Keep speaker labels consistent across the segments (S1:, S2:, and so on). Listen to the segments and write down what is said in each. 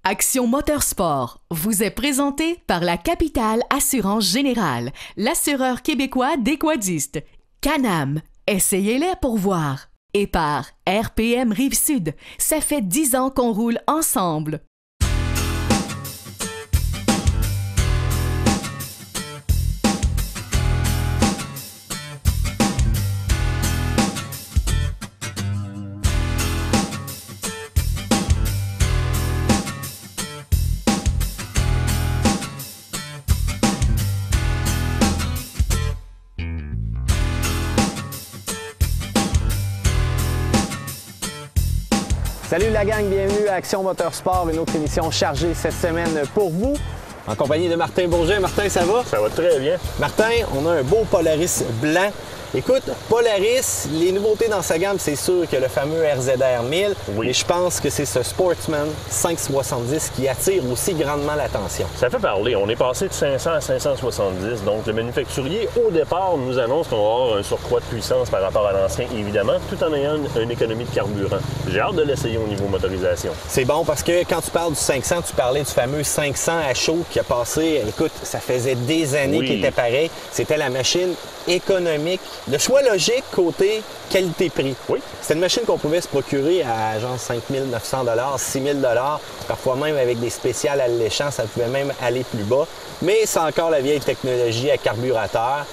S1: Action Motorsport vous est présenté par la Capitale Assurance Générale, l'assureur québécois des quadistes. Can-Am, essayez-les pour voir. Et par RPM Rive-Sud, ça fait 10 ans qu'on roule ensemble.
S2: Salut la gang, bienvenue à Action Motorsport, une autre émission chargée cette semaine pour vous. En compagnie de Martin Bourget. Martin, ça va?
S3: Ça va très bien.
S2: Martin, on a un beau Polaris blanc. Écoute, Polaris, les nouveautés dans sa gamme, c'est sûr que le fameux RZR 1000,
S3: oui.
S2: Mais je pense que c'est ce Sportsman 570 qui attire aussi grandement l'attention.
S3: Ça fait parler. On est passé de 500 à 570. Donc, le manufacturier, au départ, nous annonce qu'on va avoir un surcroît de puissance par rapport à l'ancien, évidemment, tout en ayant une économie de carburant. J'ai hâte de l'essayer au niveau motorisation.
S2: C'est bon parce que quand tu parles du 500, tu parlais du fameux 500 à chaud qui a passé, écoute, ça faisait des années qu'il était pareil. C'était la machine économique. Le choix logique côté qualité-prix.
S3: Oui.
S2: C'était une machine qu'on pouvait se procurer à genre 5 900 $, 6 000 $, parfois même avec des spéciales alléchants, ça pouvait même aller plus bas. Mais c'est encore la vieille technologie à carburateur.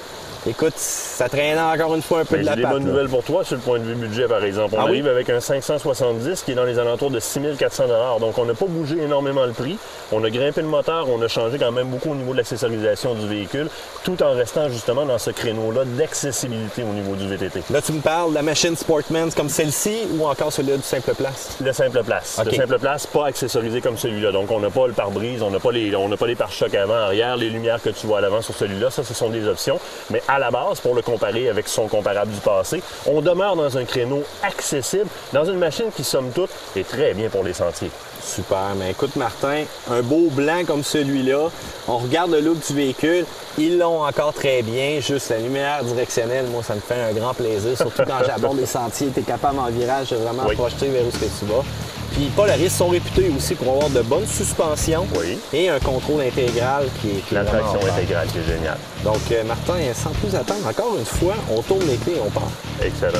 S2: Écoute, ça traînait encore une fois un peu de la patte.
S3: J'ai des bonnes nouvelles pour toi sur le point de vue budget, par exemple. On arrive avec un 570 qui est dans les alentours de 6 400 $. Donc, on n'a pas bougé énormément le prix. On a grimpé le moteur, on a changé quand même beaucoup au niveau de l'accessorisation du véhicule, tout en restant justement dans ce créneau-là d'accessibilité au niveau du VTT.
S2: Là, tu me parles de la machine Sportman comme celle-ci ou encore celui-là du Simple Place?
S3: Le Simple Place. Okay. Le Simple Place, pas accessorisé comme celui-là. Donc, on n'a pas le pare-brise, on n'a pas les pare-chocs avant, arrière, les lumières que tu vois à l'avant sur celui-là. Ça, ce sont des options. Mais à la base, pour le comparer avec son comparable du passé, on demeure dans un créneau accessible, dans une machine qui, somme toute, est très bien pour les sentiers.
S2: Super. Mais écoute, Martin, un beau blanc comme celui-là, on regarde le look du véhicule, ils l'ont encore très bien, juste la lumière directionnelle, moi, ça me fait un grand plaisir, surtout quand j'aborde les sentiers, tu es capable en virage de vraiment projeter vers où ce que tu vas. Puis Polaris sont réputés aussi pour avoir de bonnes suspensions et un contrôle intégral qui est
S3: la traction intégrale qui est géniale.
S2: Donc, Martin, sans plus attendre, encore une fois, on tourne les clés et on part.
S3: Excellent.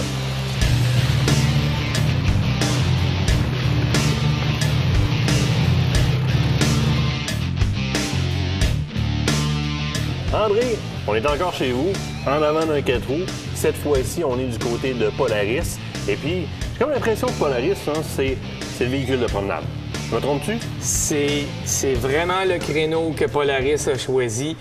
S3: André, on est encore chez vous, en avant d'un 4 roues. Cette fois-ci, on est du côté de Polaris. Et puis, j'ai comme l'impression que Polaris, hein, c'est le véhicule de promenade. Me trompes-tu?
S4: C'est vraiment le créneau que Polaris a choisi.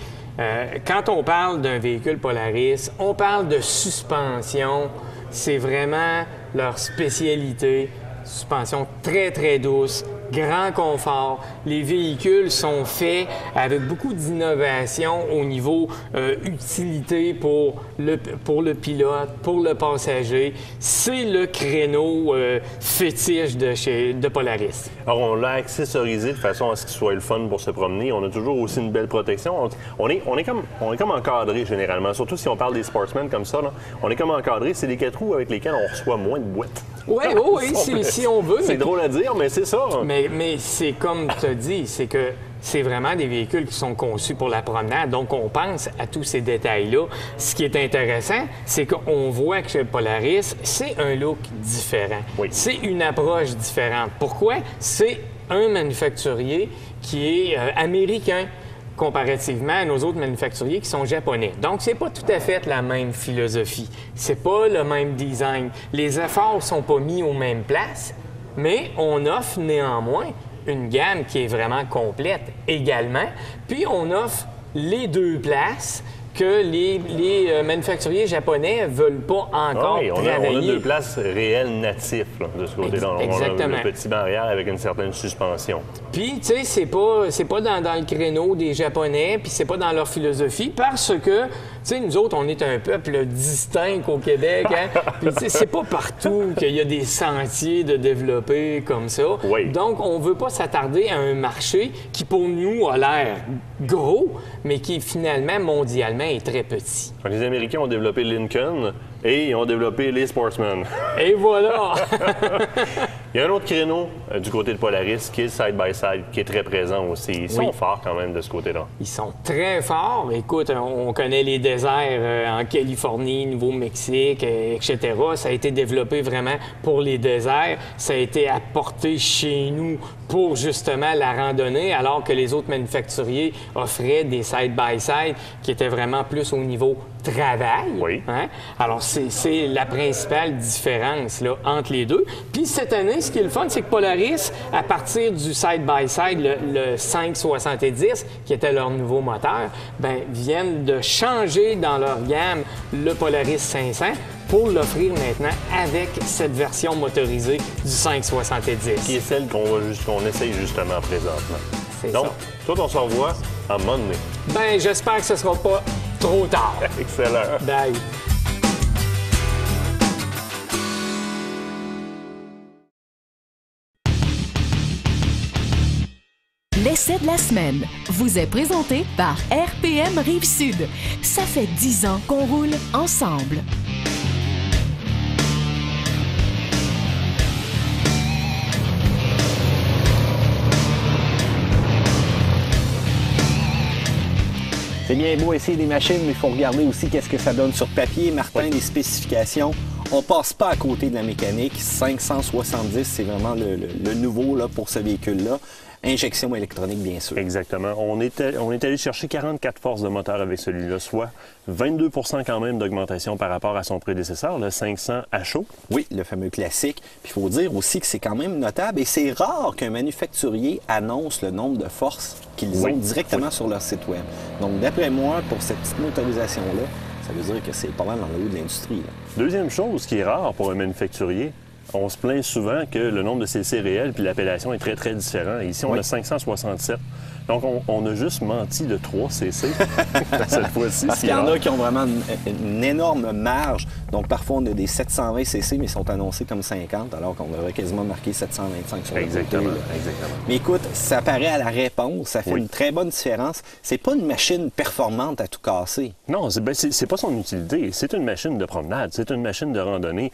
S4: Quand on parle d'un véhicule Polaris, on parle de suspension. C'est vraiment leur spécialité. Suspension très, très douce, grand confort. Les véhicules sont faits avec beaucoup d'innovation au niveau utilité pour le pilote, pour le passager. C'est le créneau fétiche de Polaris.
S3: Alors, on l'a accessorisé de façon à ce qu'il soit le fun pour se promener. On a toujours aussi une belle protection. On est comme encadré généralement, surtout si on parle des sportsmen comme ça. Là. On est comme encadré. C'est les 4 roues avec lesquels on reçoit moins de boîtes.
S4: Oui, si on veut.
S3: C'est drôle à dire, mais c'est ça.
S4: Mais c'est comme tu as dit, c'est que c'est vraiment des véhicules qui sont conçus pour la promenade. Donc, on pense à tous ces détails-là. Ce qui est intéressant, c'est qu'on voit que chez le Polaris, c'est un look différent.
S3: Oui.
S4: C'est une approche différente. Pourquoi? C'est un manufacturier qui est américain, comparativement à nos autres manufacturiers qui sont japonais. Donc, c'est pas tout à fait la même philosophie. C'est pas le même design. Les efforts sont pas mis aux mêmes places, mais on offre néanmoins une gamme qui est vraiment complète également. Puis, on offre les deux places que les manufacturiers japonais ne veulent pas encore travailler.
S3: On a deux places réelles natifs là, de ce côté-là.
S4: Exactement.
S3: On a le petit barrière avec une certaine suspension.
S4: Puis, tu sais, c'est pas dans le créneau des Japonais, puis c'est pas dans leur philosophie, parce que, tu sais, nous autres, on est un peuple distinct au Québec, hein? Puis, tu sais, c'est pas partout qu'il y a des sentiers de développer comme ça.
S3: Oui.
S4: Donc, on veut pas s'attarder à un marché qui, pour nous, a l'air gros, mais qui, finalement, mondialement, est très petit.
S3: Les Américains ont développé Lincoln, Et ils ont développé les Sportsman.
S4: Et voilà!
S3: Il y a un autre créneau du côté de Polaris qui est le side-by-side, qui est très présent aussi. Ils sont forts quand même de ce côté-là.
S4: Ils sont très forts. Écoute, on connaît les déserts en Californie, Nouveau-Mexique, etc. Ça a été développé vraiment pour les déserts. Ça a été apporté chez nous pour justement la randonnée, alors que les autres manufacturiers offraient des side-by-side qui étaient vraiment plus au niveau travail.
S3: Oui.
S4: Hein? Alors, c'est la principale différence là, entre les deux. Puis cette année, ce qui est le fun, c'est que Polaris, à partir du side-by-side, le 570, qui était leur nouveau moteur, ben, viennent de changer dans leur gamme le Polaris 500 pour l'offrir maintenant avec cette version motorisée du 570.
S3: Qui est celle qu'on essaye justement présentement.
S4: C'est
S3: Donc,
S4: ça.
S3: toi, on se revoit à un moment donné.
S4: Ben, j'espère que ce ne sera pas trop tard.
S3: Excellent.
S4: Bye.
S1: L'essai de la semaine vous est présenté par RPM Rive-Sud. Ça fait 10 ans qu'on roule ensemble.
S2: C'est bien beau essayer des machines, mais il faut regarder aussi qu'est-ce que ça donne sur papier. Martin, les spécifications, on passe pas à côté de la mécanique. 570, c'est vraiment le nouveau là, pour ce véhicule-là. Injection électronique, bien sûr.
S3: Exactement. On est allé chercher 44 forces de moteur avec celui-là, soit 22 quand même d'augmentation par rapport à son prédécesseur, le 500 HO.
S2: Oui, le fameux classique. Puis il faut dire aussi que c'est quand même notable et c'est rare qu'un manufacturier annonce le nombre de forces qu'ils ont directement sur leur site web. Donc, d'après moi, pour cette petite motorisation-là, ça veut dire que c'est pas mal dans le haut de l'industrie.
S3: Deuxième chose qui est rare pour un manufacturier, on se plaint souvent que le nombre de CC réel puis l'appellation est très, très différent. Et ici, on a 567. Donc, on a juste menti de 3 CC cette fois-ci.
S2: Parce qu'il y en a qui ont vraiment une énorme marge. Donc, parfois, on a des 720 CC, mais ils sont annoncés comme 50, alors qu'on aurait quasiment marqué 725 sur le côté.
S3: Exactement.
S2: Mais écoute, ça paraît à la réponse. Ça fait une très bonne différence. C'est pas une machine performante à tout casser.
S3: Non, c'est pas son utilité. C'est une machine de promenade. C'est une machine de randonnée.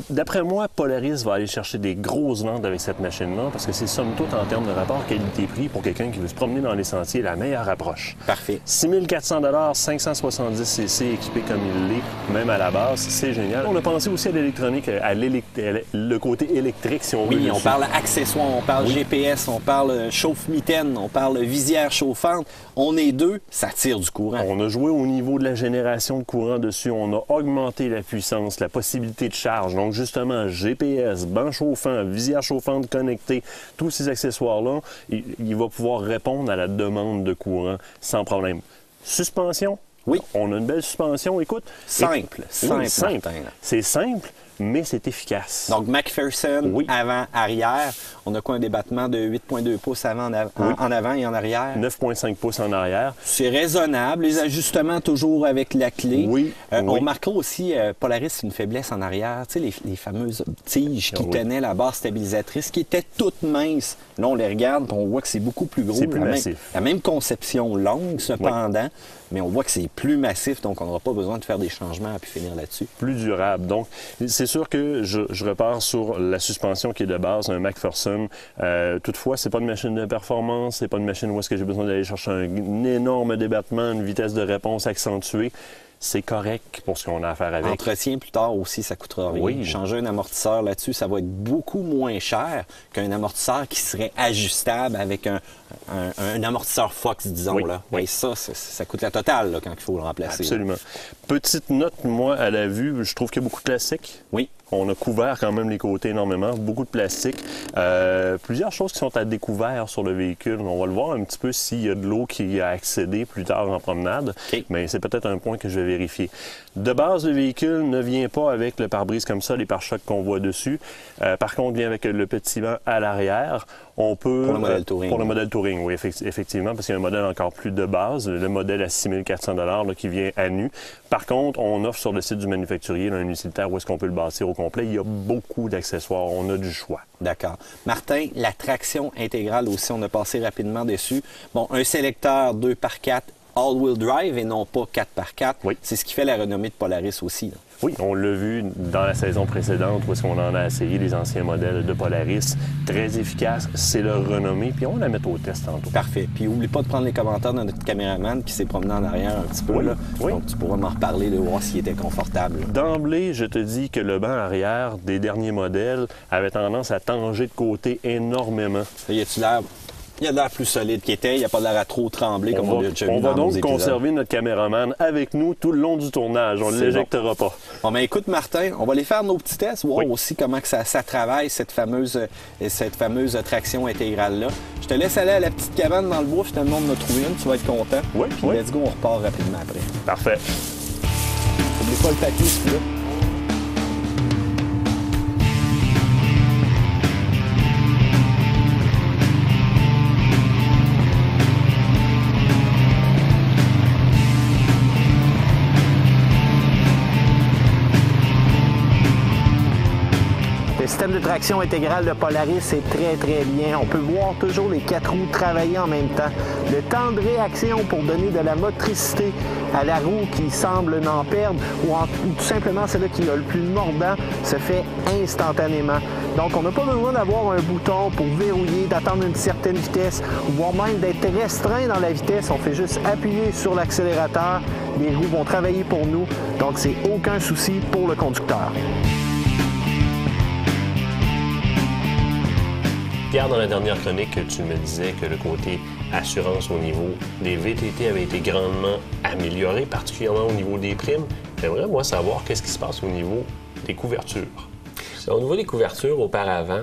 S3: D'après moi, Polaris va aller chercher des grosses ventes avec cette machine-là parce que c'est somme toute en termes de rapport qualité-prix pour quelqu'un qui veut se promener dans les sentiers la meilleure approche.
S2: Parfait.
S3: 6 400 570 CC équipé comme il l'est, même à la base, c'est génial. On a pensé aussi à l'électronique, le côté électrique, si on veut.
S2: Oui, on parle accessoires, on parle GPS, on parle chauffe-mitaine, on parle visière chauffante. On est deux, ça tire du courant.
S3: On a joué au niveau de la génération de courant dessus. On a augmenté la puissance, la possibilité de charge. Donc, justement, GPS, banc chauffant, visière chauffante connectée, tous ces accessoires-là, il va pouvoir répondre à la demande de courant sans problème. Suspension?
S2: Oui.
S3: On a une belle suspension. Écoute.
S2: Simple.
S3: C'est simple, mais c'est efficace.
S2: Donc, McPherson, avant, arrière. On a quoi, un débattement de 8,2 pouces en avant et en arrière?
S3: 9,5 pouces en arrière.
S2: C'est raisonnable. Les ajustements toujours avec la clé. On remarquera aussi, Polaris, une faiblesse en arrière. Tu sais, les fameuses tiges qui tenaient la barre stabilisatrice, qui étaient toutes minces. Là, on les regarde et on voit que c'est beaucoup plus gros.
S3: C'est plus massif.
S2: La même conception longue, cependant, mais on voit que c'est plus massif, donc on n'aura pas besoin de faire des changements puis finir là-dessus.
S3: Plus durable. Donc, c'est sûr que je repars sur la suspension qui est de base, un McPherson. Toutefois, c'est pas une machine de performance, c'est pas une machine où est-ce que j'ai besoin d'aller chercher un énorme débattement, une vitesse de réponse accentuée. C'est correct pour ce qu'on a à faire avec.
S2: Entretien plus tard aussi, ça coûtera rien.
S3: Oui.
S2: Changer un amortisseur là-dessus, ça va être beaucoup moins cher qu'un amortisseur qui serait ajustable avec un amortisseur Fox, disons. Là. Et ça coûte la totale là, quand il faut le remplacer.
S3: Absolument.
S2: Là.
S3: Petite note, moi, à la vue, je trouve qu'il y a beaucoup de plastique.
S2: Oui.
S3: On a couvert quand même les côtés énormément, beaucoup de plastique. Plusieurs choses qui sont à découvert sur le véhicule. On va le voir un petit peu s'il y a de l'eau qui a accédé plus tard en promenade, mais c'est peut-être un point que je vais vérifier. De base, le véhicule ne vient pas avec le pare-brise comme ça, les pare-chocs qu'on voit dessus. Par contre, il vient avec le petit vent à l'arrière. On peut,
S2: pour le modèle Touring.
S3: Pour le modèle Touring, oui, effectivement, parce qu'il y a un modèle encore plus de base, le modèle à 6 400 $ qui vient à nu. Par contre, on offre sur le site du manufacturier un utilitaire où est-ce qu'on peut le bâtir au complet. Il y a beaucoup d'accessoires, on a du choix.
S2: D'accord. Martin, la traction intégrale aussi, on a passé rapidement dessus. Bon, un sélecteur 2x4 all-wheel drive et non pas 4x4.
S3: Oui.
S2: C'est ce qui fait la renommée de Polaris aussi, là.
S3: Oui, on l'a vu dans la saison précédente où est-ce qu'on en a essayé les anciens modèles de Polaris. Très efficace, c'est leur renommée, puis on va la mettre au test tantôt.
S2: Parfait. Puis oublie pas de prendre les commentaires de notre caméraman qui s'est promené en arrière un petit peu.
S3: Oui,
S2: Là.
S3: oui.
S2: Donc tu pourras m'en reparler, de voir s'il était confortable. Là.
S3: D'emblée, je te dis que le banc arrière des derniers modèles avait tendance à tanger de côté énormément.
S2: Y a-tu l'air... Il a l'air plus solide qu'il était, il n'y a pas l'air à trop trembler comme on l'a déjà vu
S3: On va
S2: dans nos
S3: donc
S2: épisodes.
S3: conserver notre caméraman avec nous tout le long du tournage. On ne
S2: C'est
S3: l'éjectera pas.
S2: Bon, ben écoute, Martin, on va aller faire nos petits tests, voir
S3: Oui.
S2: aussi comment que ça travaille, cette fameuse traction intégrale-là. Je te laisse aller à la petite cabane dans le bois, finalement, on en a trouvé une, tu vas être content.
S3: Oui,
S2: Puis
S3: oui.
S2: let's go, on repart rapidement après.
S3: Parfait.
S2: N'oublie pas le papier, celui-là.
S5: Le système de traction intégrale de Polaris est très bien. On peut voir toujours les 4 roues travailler en même temps. Le temps de réaction pour donner de la motricité à la roue qui semble n'en perdre ou tout simplement celle-là qui a le plus mordant se fait instantanément. Donc on n'a pas besoin d'avoir un bouton pour verrouiller, d'attendre une certaine vitesse ou voire même d'être restreint dans la vitesse. On fait juste appuyer sur l'accélérateur. Les roues vont travailler pour nous. Donc c'est aucun souci pour le conducteur.
S3: Pierre, dans la dernière chronique, tu me disais que le côté assurance au niveau des VTT avait été grandement amélioré, particulièrement au niveau des primes. J'aimerais, moi, savoir qu'est-ce qui se passe au niveau des couvertures.
S6: Au niveau des couvertures, auparavant,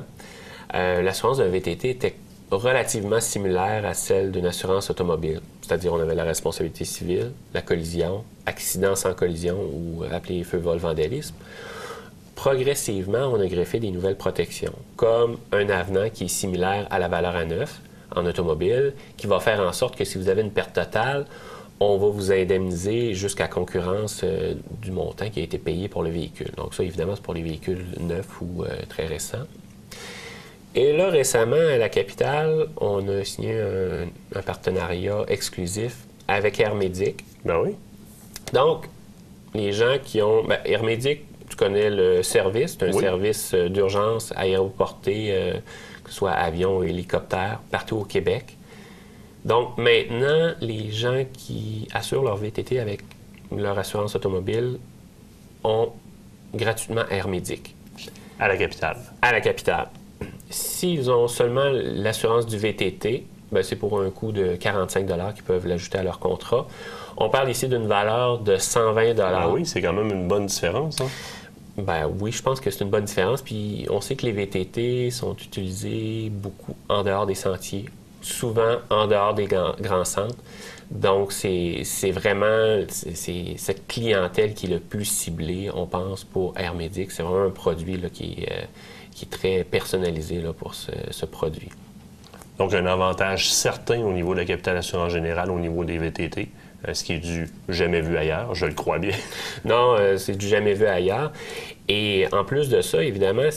S6: l'assurance d'un VTT était relativement similaire à celle d'une assurance automobile. C'est-à-dire, on avait la responsabilité civile, la collision, accident sans collision ou appelé feu, vol, vandalisme. Progressivement, on a greffé des nouvelles protections, comme un avenant qui est similaire à la valeur à neuf en automobile, qui va faire en sorte que si vous avez une perte totale, on va vous indemniser jusqu'à concurrence du montant qui a été payé pour le véhicule. Donc ça, évidemment, c'est pour les véhicules neufs ou très récents. Et là, récemment, à la capitale, on a signé un partenariat exclusif avec Air Médic.
S3: Ben oui.
S6: Donc, les gens qui ont... Air Médic, tu connais le service, c'est un
S3: Oui.
S6: service d'urgence aéroporté, que ce soit avion ou hélicoptère, partout au Québec. Donc maintenant, les gens qui assurent leur VTT avec leur assurance automobile ont gratuitement Air Médic.
S3: À la capitale.
S6: À la capitale. S'ils ont seulement l'assurance du VTT, ben c'est pour un coût de 45 $ qu'ils peuvent l'ajouter à leur contrat. On parle ici d'une valeur de 120 $.
S3: Ah oui, c'est quand même une bonne différence. Hein?
S6: Ben oui, je pense que c'est une bonne différence. Puis on sait que les VTT sont utilisés beaucoup en dehors des sentiers, souvent en dehors des grands centres. Donc c'est vraiment cette clientèle qui est le plus ciblée, on pense, pour Air Médic. C'est vraiment un produit là, qui est très personnalisé là, pour ce produit.
S3: Donc, un avantage certain au niveau de la capitale assurance générale, au niveau des VTT, ce qui est du jamais vu ailleurs, je le crois bien.
S6: Non, c'est du jamais vu ailleurs. Et en plus de ça, évidemment,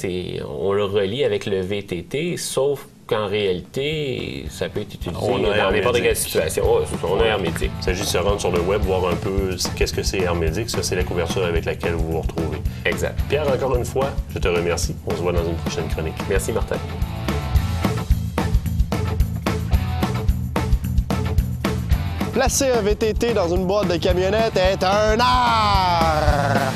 S6: on le relie avec le VTT, sauf qu'en réalité, ça peut être utilisé dans n'importe quelle situation. Oh, on a Air Médic.
S3: Il s'agit de se rendre sur le web, voir un peu qu'est-ce que c'est Air Médic. Ça, c'est la couverture avec laquelle vous vous retrouvez.
S6: Exact.
S3: Pierre, encore une fois, je te remercie. On se voit dans une prochaine chronique.
S6: Merci, Martin.
S7: Placer un VTT dans une boîte de camionnette est un art!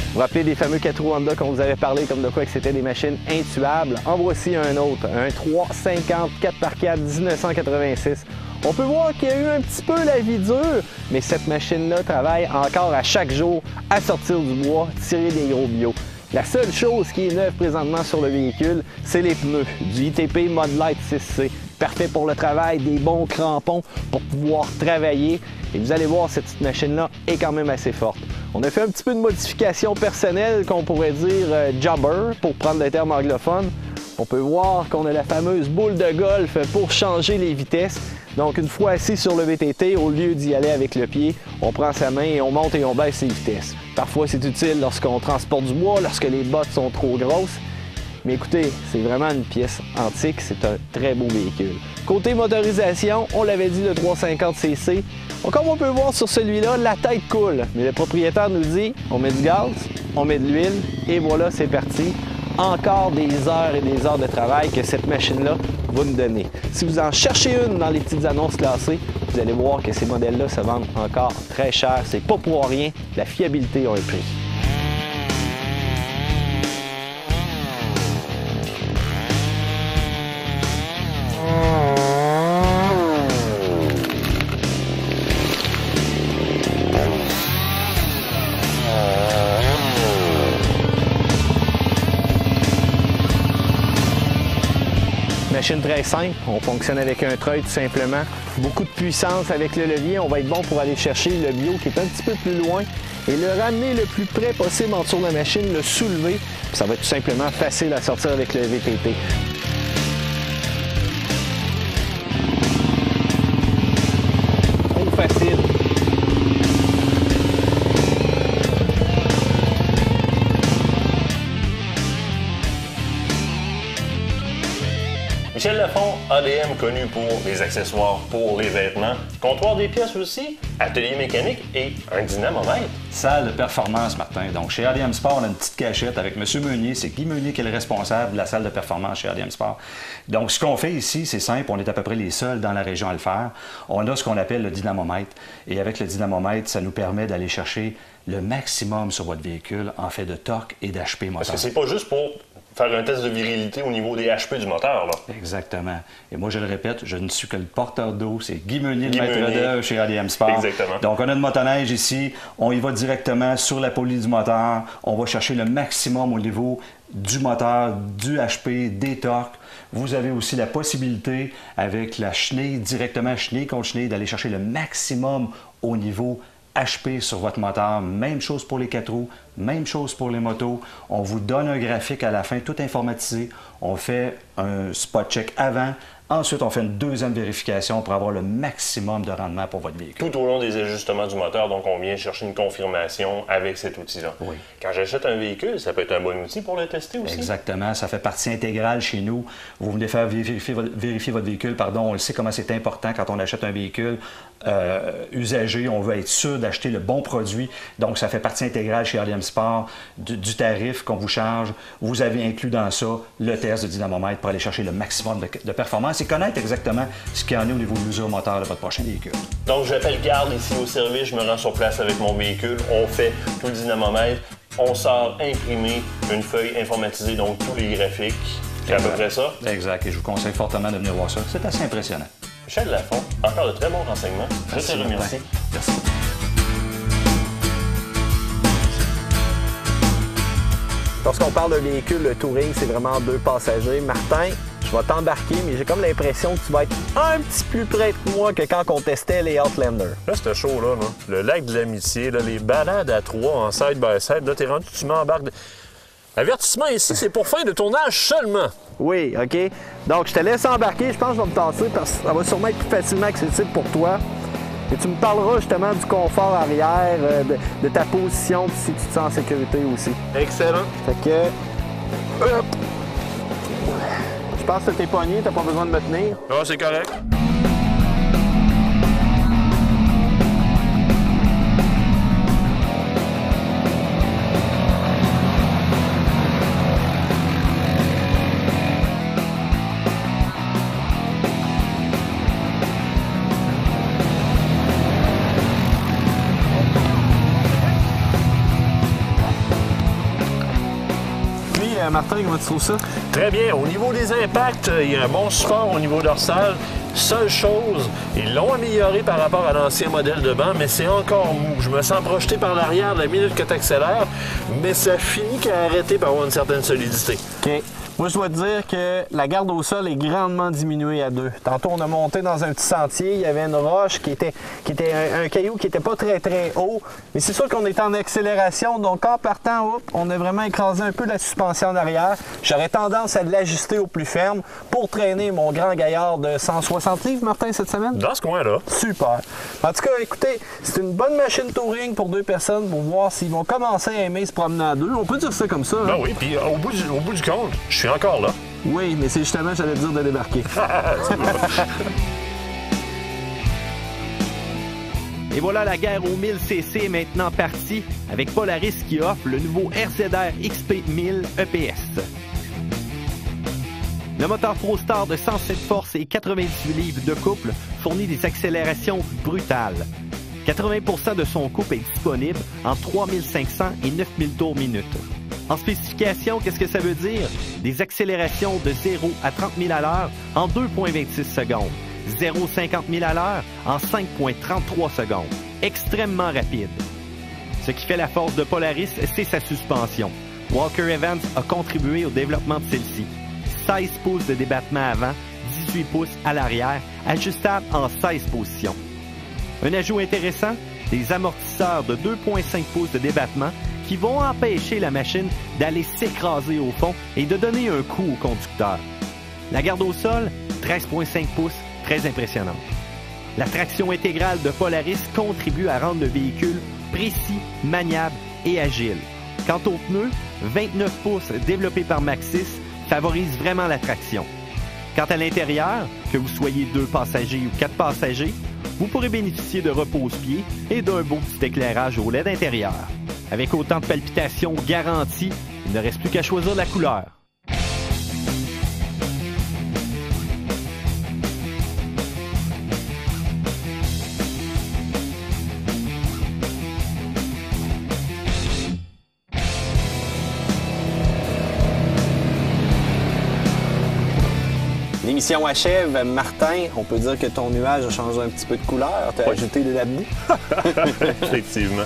S5: Vous vous rappelez des fameux 4 roues Honda qu'on vous avait parlé comme de quoi que c'était des machines intuables? En voici un autre, un 350 4x4 1986. On peut voir qu'il y a eu un petit peu la vie dure, mais cette machine-là travaille encore à chaque jour à sortir du bois, tirer des gros bio. La seule chose qui est neuve présentement sur le véhicule, c'est les pneus du ITP Modlite 6C. parfait pour le travail, des bons crampons pour pouvoir travailler. Et vous allez voir, cette petite machine-là est quand même assez forte. On a fait un petit peu de modification personnelle qu'on pourrait dire jobber, pour prendre le terme anglophone. On peut voir qu'on a la fameuse boule de golf pour changer les vitesses. Donc, une fois assis sur le VTT, au lieu d'y aller avec le pied, on prend sa main et on monte et on baisse les vitesses. Parfois, c'est utile lorsqu'on transporte du bois, lorsque les bottes sont trop grosses. Mais écoutez, c'est vraiment une pièce antique, c'est un très beau véhicule. Côté motorisation, on l'avait dit, le 350cc. Comme on peut voir sur celui-là, la tête coule. Mais le propriétaire nous dit, on met du gaz, on met de l'huile, et voilà, c'est parti. Encore des heures et des heures de travail que cette machine-là va nous donner. Si vous en cherchez une dans les petites annonces classées, vous allez voir que ces modèles-là se vendent encore très cher. C'est pas pour rien, la fiabilité a un prix. Machine très simple, on fonctionne avec un treuil tout simplement. Beaucoup de puissance avec le levier, on va être bon pour aller chercher le bio qui est un petit peu plus loin et le ramener le plus près possible en dessous de la machine, le soulever. Puis ça va être tout simplement facile à sortir avec le VTT. Trop facile.
S3: Michel Lafont, ADM connu pour les accessoires pour les vêtements, comptoir des pièces aussi, atelier mécanique et un dynamomètre.
S8: Salle de performance, Martin. Donc, chez ADM Sport, on a une petite cachette avec M. Meunier. C'est Guy Meunier qui est le responsable de la salle de performance chez ADM Sport. Donc, ce qu'on fait ici, c'est simple. On est à peu près les seuls dans la région à le faire. On a ce qu'on appelle le dynamomètre. Et avec le dynamomètre, ça nous permet d'aller chercher le maximum sur votre véhicule en fait de torque et d'HP moteur.
S3: Parce que c'est pas juste pour faire un test de virilité au niveau des HP du moteur, là.
S8: Exactement. Et moi, je le répète, je ne suis que le porteur d'eau. C'est Guy Meunier, le maître d'œuvre chez ADM Sport.
S3: Exactement.
S8: Donc, on a une motoneige ici. On y va directement sur la poulie du moteur. On va chercher le maximum au niveau du moteur, du HP, des torques. Vous avez aussi la possibilité, avec la chenille, directement chenille contre chenille, d'aller chercher le maximum au niveau HP sur votre moteur. Même chose pour les 4 roues, même chose pour les motos. On vous donne un graphique à la fin, tout informatisé. On fait un spot check avant. Ensuite, on fait une deuxième vérification pour avoir le maximum de rendement pour votre véhicule.
S3: Tout au long des ajustements du moteur, donc on vient chercher une confirmation avec cet outil-là.
S8: Oui.
S3: Quand j'achète un véhicule, ça peut être un bon outil pour le tester aussi.
S8: Exactement. Ça fait partie intégrale chez nous. Vous venez faire vérifier votre véhicule. On le sait comment c'est important quand on achète un véhicule usagé. On veut être sûr d'acheter le bon produit. Donc, ça fait partie intégrale chez ADM Sport du tarif qu'on vous charge. Vous avez inclus dans ça le test de dynamomètre pour aller chercher le maximum de performance et connaître exactement ce qu'il y en a au niveau de l'usure moteur de votre prochain véhicule.
S3: Donc, j'appelle Carl ici au service, je me rends sur place avec mon véhicule, on fait tout le dynamomètre, on sort imprimé une feuille informatisée, donc tous les graphiques. C'est à peu près ça?
S8: Exact, et je vous conseille fortement de venir voir ça. C'est assez impressionnant.
S3: Michel Lafont, encore de très bons renseignements. Je te remercie.
S8: Merci.
S5: Lorsqu'on parle d'un véhicule, le Touring, c'est vraiment 2 passagers. Martin, je vais t'embarquer, mais j'ai comme l'impression que tu vas être un petit plus près que moi que quand on testait les Outlander.
S3: Là, c'était chaud, là. Le lac de l'amitié, là, les balades à 3 en side-by-side. Là, t'es rendu, tu m'embarques. Avertissement ici, c'est pour fin de tournage seulement.
S5: Oui, OK. Donc, je te laisse embarquer. Je pense que je vais me tasser parce que ça va sûrement être plus facilement accessible pour toi. Et tu me parleras justement du confort arrière, de ta position, puis si tu te sens en sécurité aussi.
S3: Excellent.
S5: Fait que... Hop. Je pense que t'es pogné, t'as pas besoin de me tenir.
S3: Ah, c'est correct.
S5: Martin, comment tu trouves ça?
S3: Très bien. Au niveau des impacts, il y a un bon support au niveau dorsal. Seule chose, ils l'ont amélioré par rapport à l'ancien modèle de banc, mais c'est encore mou. Je me sens projeté par l'arrière la minute que tu accélères, mais ça finit qu'à arrêter par avoir une certaine solidité.
S5: OK. Moi, je dois te dire que la garde au sol est grandement diminuée à 2. Tantôt, on a monté dans un petit sentier. Il y avait une roche qui était un caillou qui n'était pas très, très haut. Mais c'est sûr qu'on est en accélération. Donc, en partant, on a vraiment écrasé un peu la suspension en arrière. J'aurais tendance à l'ajuster au plus ferme pour traîner mon grand gaillard de 160 livres, Martin, cette semaine.
S3: Dans ce coin-là.
S5: Super. En tout cas, écoutez, c'est une bonne machine touring pour 2 personnes pour voir s'ils vont commencer à aimer se promener à 2. On peut dire ça comme ça.
S3: Ben oui, puis au bout du compte, je suis encore là.
S5: Oui, mais c'est justement, j'allais dire de débarquer.
S9: Et voilà, la guerre aux 1000cc est maintenant partie avec Polaris qui offre le nouveau RZR XP 1000 EPS. Le moteur ProStar de 107 forces et 98 livres de couple fournit des accélérations brutales. 80% de son couple est disponible en 3500 et 9000 tours minute. En spécification, qu'est-ce que ça veut dire? Des accélérations de 0 à 30 000 à l'heure en 2,26 secondes. 0,50 000 à l'heure en 5,33 secondes. Extrêmement rapide. Ce qui fait la force de Polaris, c'est sa suspension. Walker Evans a contribué au développement de celle-ci. 16 pouces de débattement avant, 18 pouces à l'arrière, ajustable en 16 positions. Un ajout intéressant, des amortisseurs de 2,5 pouces de débattement qui vont empêcher la machine d'aller s'écraser au fond et de donner un coup au conducteur. La garde au sol, 13,5 pouces, très impressionnante. La traction intégrale de Polaris contribue à rendre le véhicule précis, maniable et agile. Quant aux pneus, 29 pouces développés par Maxxis favorisent vraiment la traction. Quant à l'intérieur, que vous soyez 2 passagers ou 4 passagers, vous pourrez bénéficier de repose-pieds et d'un beau petit éclairage au LED intérieur. Avec autant de palpitations garanties, il ne reste plus qu'à choisir la couleur.
S2: L'émission achève. Martin, on peut dire que ton nuage a changé un petit peu de couleur. Tu as ajouté de la boue.
S3: Effectivement.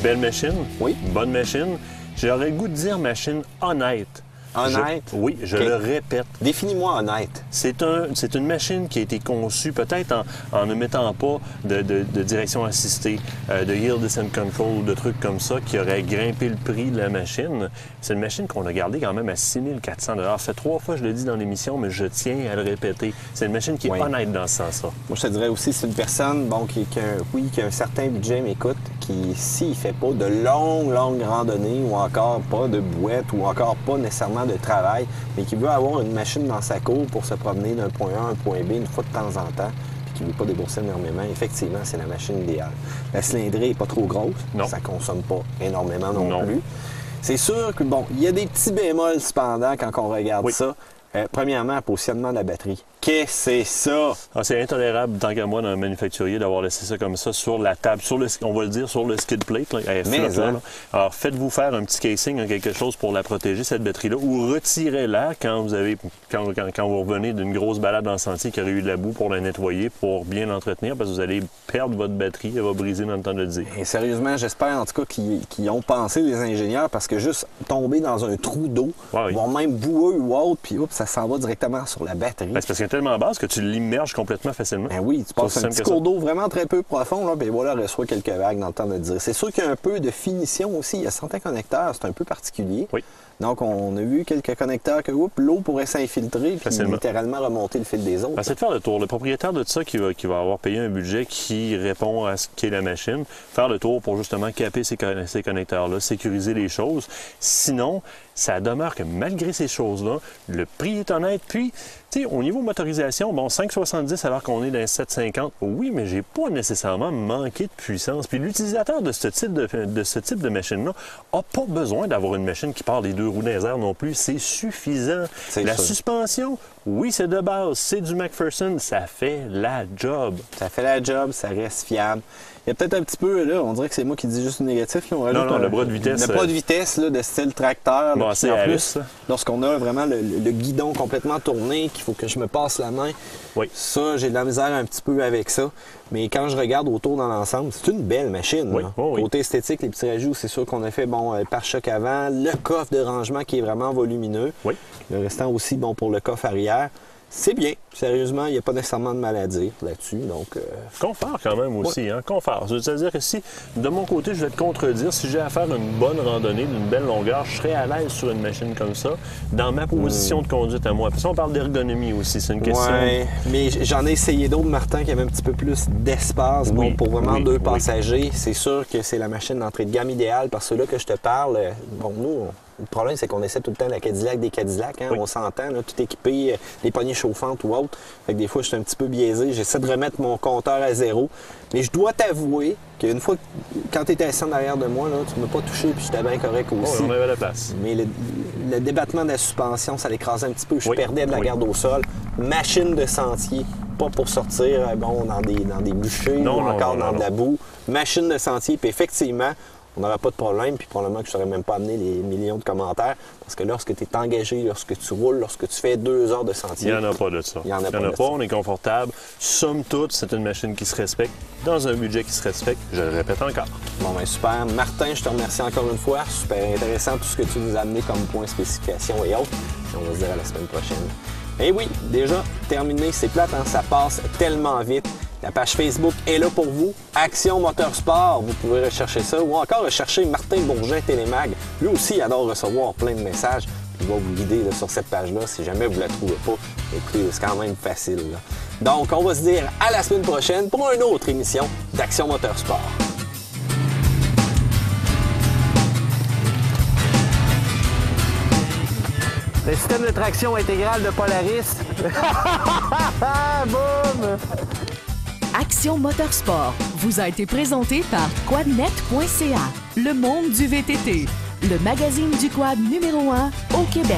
S3: Belle machine.
S2: Oui.
S3: Bonne machine. J'aurais le goût de dire machine honnête.
S2: Honnête?
S3: Oui, je le répète.
S2: Définis-moi honnête.
S3: C'est une machine qui a été conçue peut-être en ne mettant pas de direction assistée, de Hill Descent Control ou de trucs comme ça qui auraient grimpé le prix de la machine. C'est une machine qu'on a gardée quand même à 6 400 $. Ça fait 3 fois que je le dis dans l'émission, mais je tiens à le répéter. C'est une machine qui est honnête dans ce sens-là.
S2: Moi, je te dirais aussi, c'est une personne qui a un certain budget, mais écoute, qui, s'il ne fait pas de longues randonnées ou encore pas de bouette ou encore pas nécessairement de travail, mais qui veut avoir une machine dans sa cour pour se promener d'un point A à un point B une fois de temps en temps, puis qui ne veut pas débourser énormément, effectivement, c'est la machine idéale. La cylindrée n'est pas trop grosse, ça ne consomme pas énormément non plus. C'est sûr que, il y a des petits bémols cependant quand on regarde ça. Premièrement, le positionnement de la batterie. Qu'est-ce que c'est ça?
S3: C'est intolérable, tant qu'à moi, d'un manufacturier, d'avoir laissé ça comme ça sur la table, on va le dire, sur le skid plate. Là, elle flotte, là. Alors, faites-vous faire un petit casing, quelque chose pour la protéger, cette batterie-là, ou retirez-la quand vous revenez d'une grosse balade dans le sentier qui aurait eu de la boue pour la nettoyer, pour bien l'entretenir, parce que vous allez perdre votre batterie, elle va briser dans le temps de le dire.
S2: Et sérieusement, j'espère en tout cas qu'ils ont pensé, les ingénieurs, parce que juste tomber dans un trou d'eau, voire même boueux ou autre, puis ça s'en va directement sur la batterie.
S3: Parce qu'elle est tellement basse que tu l'immerges complètement facilement.
S2: Ben oui, tu passes un petit cours d'eau vraiment très peu profond, là, puis voilà, reçoit quelques vagues dans le temps de le dire. C'est sûr qu'il y a un peu de finition aussi. Il y a certains connecteurs, c'est un peu particulier.
S3: Oui.
S2: Donc, on a vu quelques connecteurs que l'eau pourrait s'infiltrer puis littéralement remonter le fil des autres.
S3: C'est de faire le tour. Le propriétaire de ça qui va avoir payé un budget qui répond à ce qu'est la machine, faire le tour pour justement caper ces connecteurs-là, sécuriser les choses. Sinon, ça demeure que malgré ces choses-là, le prix est honnête. Puis, tu sais, au niveau motorisation, 5,70 alors qu'on est dans les 7,50, oui, mais j'ai pas nécessairement manqué de puissance. Puis l'utilisateur de ce type de machine-là n'a pas besoin d'avoir une machine qui part des 2 roues dans les airs non plus. C'est suffisant. La suspension, Oui, c'est de base, c'est du McPherson, ça fait la job.
S2: Ça fait la job, ça reste fiable. Il y a peut-être un petit peu, là, on dirait que c'est moi qui dis juste négatif. Là,
S3: non, le bras de vitesse.
S2: Le bras de vitesse là, de style tracteur.
S3: Bon, c'est
S2: en
S3: plus,
S2: plus, lorsqu'on a vraiment le guidon complètement tourné, qu'il faut que je me passe la main,
S3: oui.
S2: Ça, j'ai de la misère un petit peu avec ça. Mais quand je regarde autour dans l'ensemble, c'est une belle machine.
S3: Oui. Oh, oui.
S2: Côté esthétique, les petits rajouts, c'est sûr qu'on a fait le pare-choc avant, le coffre de rangement qui est vraiment volumineux.
S3: Oui.
S2: Le restant aussi, pour le coffre arrière. C'est bien. Sérieusement, il n'y a pas nécessairement de mal à dire là-dessus. Donc,
S3: confort quand même aussi, hein? Confort. C'est-à-dire que si, de mon côté, je vais te contredire, si j'ai à faire une bonne randonnée d'une belle longueur, je serais à l'aise sur une machine comme ça, dans ma position de conduite à moi. Puis ça, on parle d'ergonomie aussi, c'est une question...
S2: Oui, mais j'en ai essayé d'autres, Martin, qui avaient un petit peu plus d'espace pour vraiment deux passagers. C'est sûr que c'est la machine d'entrée de gamme idéale, parce que là que je te parle, nous... Le problème, c'est qu'on essaie tout le temps la Cadillac des Cadillacs. Hein? Oui. On s'entend, là, tout équipé, les poignées chauffantes ou autres. Fait que des fois, je suis un petit peu biaisé. J'essaie de remettre mon compteur à zéro. Mais je dois t'avouer qu'une fois, quand tu étais assis en arrière de moi, là, tu ne m'as pas touché puis j'étais bien correct aussi.
S3: Oh, on avait la place.
S2: Mais le débattement de la suspension, ça l'écrasait un petit peu. Je perdais de la garde au sol. Machine de sentier, pas pour sortir dans des bûchers ou encore dans de la boue. Machine de sentier, puis effectivement... On n'aurait pas de problème, puis probablement que je ne saurais même pas amené les millions de commentaires. Parce que lorsque tu es engagé, lorsque tu roules, lorsque tu fais 2 heures de sentier...
S3: Il n'y en a pas de ça.
S2: Il n'y en a pas,
S3: on est confortable. Somme toute, c'est une machine qui se respecte, dans un budget qui se respecte. Je le répète encore.
S2: Bon, bien super. Martin, je te remercie encore une fois. Super intéressant tout ce que tu nous as amené comme point spécification et autres. Et on va se dire à la semaine prochaine. Et oui, déjà terminé. C'est plate, hein? Ça passe tellement vite. La page Facebook est là pour vous. Action Motorsport, vous pouvez rechercher ça. Ou encore rechercher Martin Bourget Télémag. Lui aussi, il adore recevoir plein de messages. Il va vous guider là, sur cette page-là si jamais vous ne la trouvez pas. Écoutez, c'est quand même facile. Là. Donc, on va se dire à la semaine prochaine pour une autre émission d'Action Motorsport.
S5: Le système de traction intégrale de Polaris. Boum!
S1: Action Motorsport vous a été présenté par quadnet.ca, le monde du VTT, le magazine du quad numéro 1 au Québec.